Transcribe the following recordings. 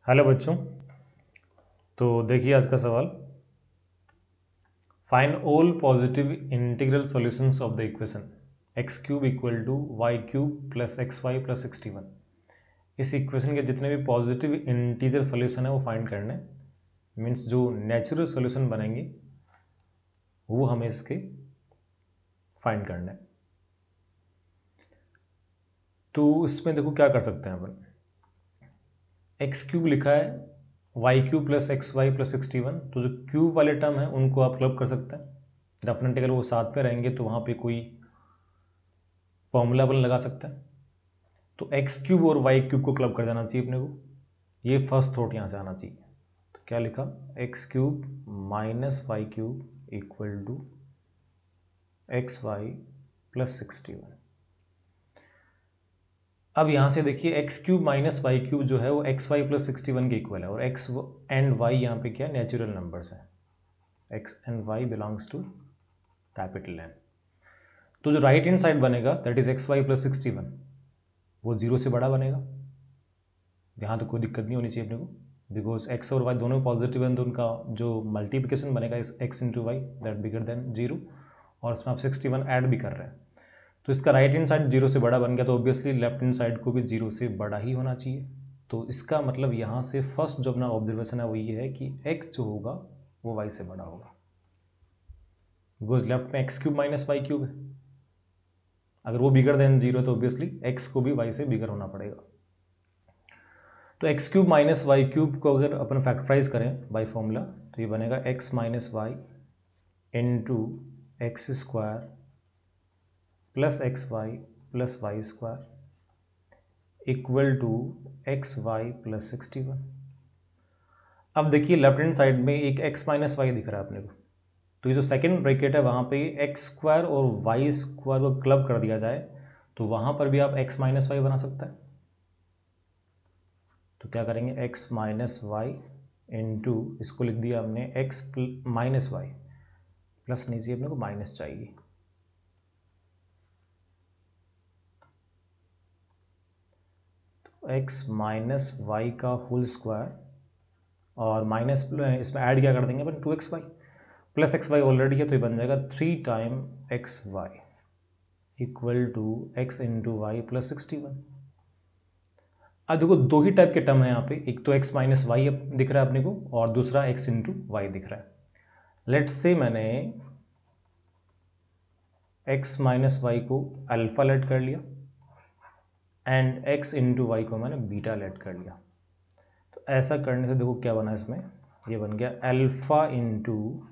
Hello बच्चों। तो देखिए आज का सवाल, find all positive integral solutions of the equation x cube equal to y cube plus x y plus 61। इस इक्वेशन के जितने भी पॉजिटिव इंटीजर सॉल्यूशन है वो फाइंड करने, मीन्स जो नेचुरल सॉल्यूशन बनेंगे वो हमें इसके फाइंड करने। तो इसमें देखो क्या कर सकते हैं अपन, एक्स क्यूब लिखा है, y cube plus x y plus 61, तो जो क्यूब वाले टर्म है उनको आप क्लब कर सकते हैं। डेफिनेटली अगर वो साथ में रहेंगे तो वहाँ पे कोई फॉर्मूला अपन लगा सकते हैं। तो एक्स क्यूब और वाई क्यूब को क्लब कर देना चाहिए अपने को, ये फर्स्ट थॉट यहाँ से आना चाहिए। तो क्या लिखा, x cube minus y cube equal to x y plus 61। अब यहाँ से देखिए x cube minus y cube जो है वो एक्स वाई प्लस 61 के इक्वल है, और एक्स एंड वाई यहाँ पे क्या नेचुरल नंबर्स हैं, x and y belongs to capital N. तो जो राइट हैंड साइड बनेगा that is x y plus 61, वो जीरो से बड़ा बनेगा। यहाँ तो कोई दिक्कत नहीं होनी चाहिए अपने को, बिकॉज एक्स और वाई दोनों पॉजिटिव हैं, तो उनका जो मल्टीप्लिकेशन बनेगा इस x into y that bigger than zero, और इसमें आप 61 ऐड भी कर रहे हैं। तो इसका राइट हैंड साइड जीरो से बड़ा बन गया, तो ऑब्वियसली लेफ्ट हैंड साइड को भी जीरो से बड़ा ही होना चाहिए। तो इसका मतलब यहाँ से फर्स्ट जो अपना ऑब्जर्वेशन है वो ये है कि एक्स जो होगा वो वाई से बड़ा होगा, बिकॉज लेफ्ट में x cube minus y cube है। अगर वो बिगर देन जीरो तो ऑब्वियसली एक्स को भी वाई से बिगर होना पड़ेगा। तो x cube minus y cube को अगर अपन फैक्टराइज करें बाय फॉर्मूला, तो ये बनेगा x minus y into x square plus x y plus y square equal to x y plus 61। अब देखिए लेफ्ट हैंड साइड में एक एक्स माइनस वाई दिख रहा है अपने को, तो ये जो सेकेंड ब्रैकेट है वहाँ पे एक्स स्क्वायर और वाई स्क्वायर को क्लब कर दिया जाए तो वहाँ पर भी आप एक्स माइनस वाई बना सकता है। तो क्या करेंगे, एक्स माइनस वाई इंटू, इसको लिख दिया हमने एक्स माइनस वाई, प्लस नहीं चाहिए अपने को, माइनस चाहिए। तो एक्स माइनस वाई का होल स्क्वायर और माइनस इसमें ऐड क्या कर देंगे अपन, 2xy plus x y already है, तो ये बन जाएगा 3 time x y equal to x into y plus 61। अब देखो दो ही टाइप के टर्म है यहाँ पे, एक तो x माइनस वाई दिख रहा है अपने को और दूसरा x इंटू वाई दिख रहा है। लेट्स से मैंने x माइनस वाई को अल्फा लेट कर लिया एंड x इंटू वाई को मैंने बीटा लेट कर लिया। तो ऐसा करने से देखो क्या बना इसमें, ये बन गया alpha into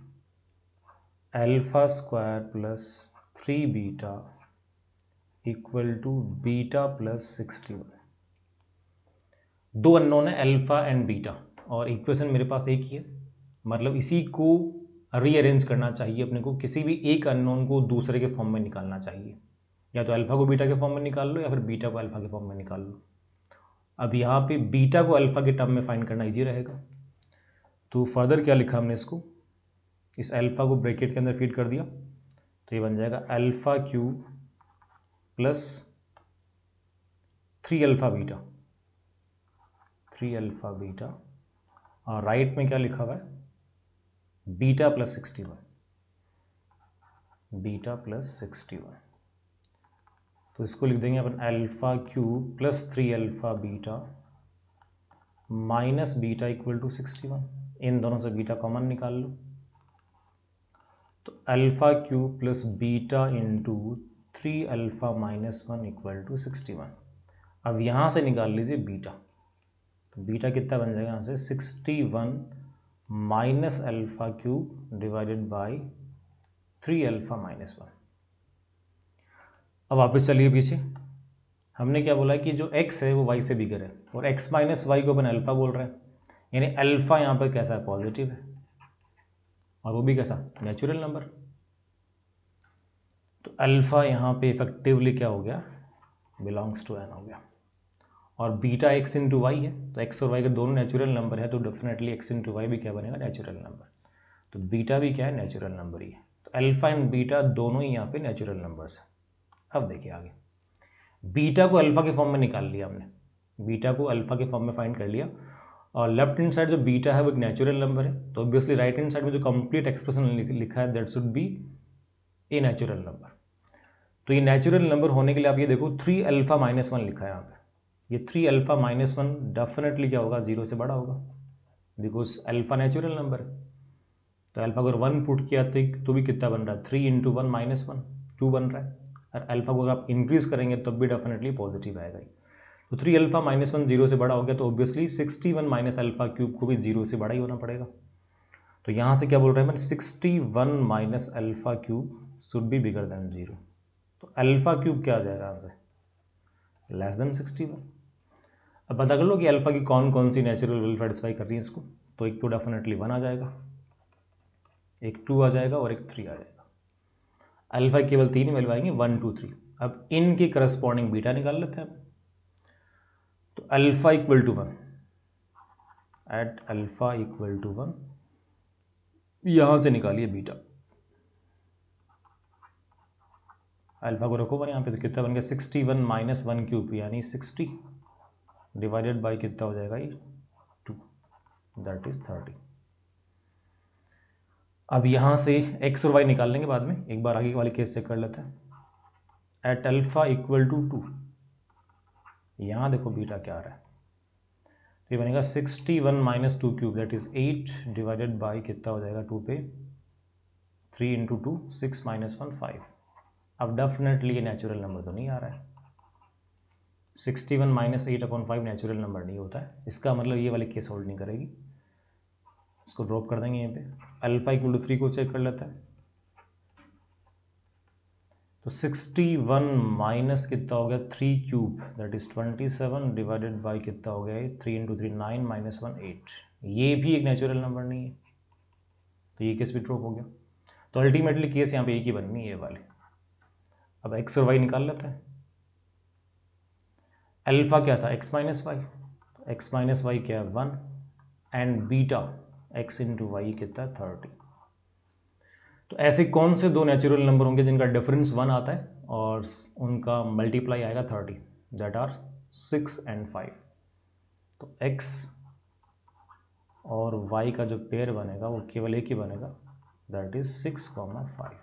alpha square plus 3 beta equal to beta plus 61। दो अननोन है अल्फा एंड बीटा, और इक्वेशन मेरे पास एक ही है, मतलब इसी को रीअरेंज करना चाहिए अपने को, किसी भी एक अननोन को दूसरे के फॉर्म में निकालना चाहिए, या तो अल्फा को बीटा के फॉर्म में निकाल लो या फिर बीटा को अल्फा के फॉर्म में निकाल लो। अब यहाँ पे बीटा को अल्फा के टर्म में फाइंड करना इजी रहेगा। तो फर्दर क्या लिखा हमने, इसको इस अल्फा को ब्रैकेट के अंदर फीड कर दिया, तो ये बन जाएगा alpha cube plus 3 alpha beta, 3 alpha beta, और राइट में क्या लिखा हुआ है, बीटा प्लस 61, बीटा प्लस 61। तो इसको लिख देंगे अपन alpha cube plus 3 alpha beta minus beta equal to 61। इन दोनों से बीटा कॉमन निकाल लो, तो alpha cube plus beta into 3 alpha minus 1 equal to 61। अब यहाँ से निकाल लीजिए बीटा, तो बीटा कितना बन जाएगा यहाँ से 61 minus alpha cube divided by 3 alpha minus 1। अब वापस चलिए पीछे, हमने क्या बोला कि जो x है वो y से बिगर है, और x माइनस वाई को अपन अल्फा बोल रहे हैं, यानी अल्फा यहाँ पर कैसा है, पॉजिटिव है, और वो भी कैसा, नेचुरल नंबर। तो अल्फा यहाँ पे इफेक्टिवली क्या हो गया, बिलोंग्स टू n हो गया, और बीटा x इंटू वाई है, तो x और y के दोनों नेचुरल नंबर है, तो डेफिनेटली x इंटू वाई भी क्या बनेगा, नेचुरल नंबर। तो बीटा भी क्या है, नेचुरल नंबर ही है। तो अल्फा एंड बीटा दोनों ही यहाँ पे नेचुरल नंबर्स हैं। अब देखिए आगे, बीटा को अल्फा के फॉर्म में निकाल लिया हमने, बीटा को अल्फा के फॉर्म में फाइंड कर लिया, और लेफ्ट हैंड साइड जो बीटा है वो एक नेचुरल नंबर है, तो ऑब्वियसली राइट हैंड साइड में जो कंप्लीट एक्सप्रेशन लिखा है that should be a natural number. तो ये नेचुरल नंबर होने के लिए आप ये देखो 3 अल्फा माइनस 1 लिखा है यहाँ पे। ये 3 अल्फा माइनस 1 डेफिनेटली क्या होगा, 0 से बड़ा होगा, बिकॉज अल्फा नेचुरल नंबर है। तो अल्फा अगर 1 पुट किया तो भी कितना बन रहा है, 3 इंटू 1 माइनस 1, 2 बन रहा है। और अल्फा को अगर आप इंक्रीज करेंगे तब भी डेफिनेटली पॉजिटिव आएगा ही। तो 3 अल्फा माइनस 1 0 से बड़ा हो गया, तो ऑब्वियसली 61 माइनस अल्फा क्यूब को भी 0 से बड़ा ही होना पड़ेगा। तो यहाँ से क्या बोल रहे हैं मैंने, 61 minus alpha cube should be bigger than 0। तो अल्फा क्यूब क्या आ जाएगा आंसर, लेस देन 61। अब पता कर लो कि अल्फा की कौन कौन सी नेचुरल वैल्यू सेटिस्फाई कर रही है इसको। तो एक तो डेफिनेटली 1 आ जाएगा, एक 2 आ जाएगा और एक 3 आ जाएगा। अल्फा केवल 3 वैल्यू आएंगे, 1 2 3। अब इनकी करस्पॉन्डिंग बीटा निकाल लेते हैं। तो अल्फा इक्वल टू 1, एट अल्फा इक्वल टू 1 यहां से निकालिए बीटा। अल्फा को रखो 1 यहाँ पे, तो कितना बन गया, 61 माइनस 1 क्यूब यानी 60 डिवाइडेड बाई कितना हो जाएगा ये 2, दैट इज 30। अब यहाँ से एक्स और वाई निकाल लेंगे बाद में, एक बार आगे वाले केस चेक कर लेते हैं। एट अल्फा इक्वल टू 2, यहाँ देखो बीटा क्या आ रहा है, तो ये बनेगा 61 minus 2 cube that is 8 divided by कितना हो जाएगा 2 पे 3 इंटू 2 6 माइनस 1 5। अब डेफिनेटली ये नेचुरल नंबर तो नहीं आ रहा है, 61 माइनस 8/5 नेचुरल नंबर नहीं होता है, इसका मतलब ये वाली केस होल्ड नहीं करेगी, इसको ड्रॉप कर देंगे यहाँ पे। अल्फा इक्वल टू 3 को चेक कर लेते हैं। तो 61 माइनस कितना हो गया 3 cube that is 27 divided by कितना हो गया 3 इंटू 3 9 माइनस 1 8। ये भी एक नेचुरल नंबर नहीं है, तो ये केस भी ड्रॉप हो गया। तो अल्टीमेटली केस यहाँ पे एक ही बननी है ये वाली। अब एक्स और वाई निकाल लेते हैं। अल्फा क्या था, x minus y, x minus y क्या है 1, and beta x into y कितना है 30। तो ऐसे कौन से दो नेचुरल नंबर होंगे जिनका डिफरेंस 1 आता है और उनका मल्टीप्लाई आएगा 30, दैट आर 6 एंड 5। तो x और y का जो पेयर बनेगा वो केवल एक ही बनेगा, दैट इज 6,5।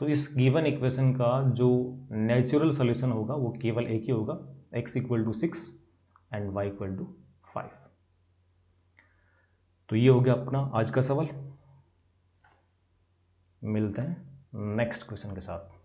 तो इस गिवन इक्वेशन का जो नेचुरल सॉल्यूशन होगा वो केवल एक ही होगा, x equal to 6 and y equal to 5। तो ये हो गया अपना आज का सवाल। मिलते हैं नेक्स्ट क्वेश्चन के साथ।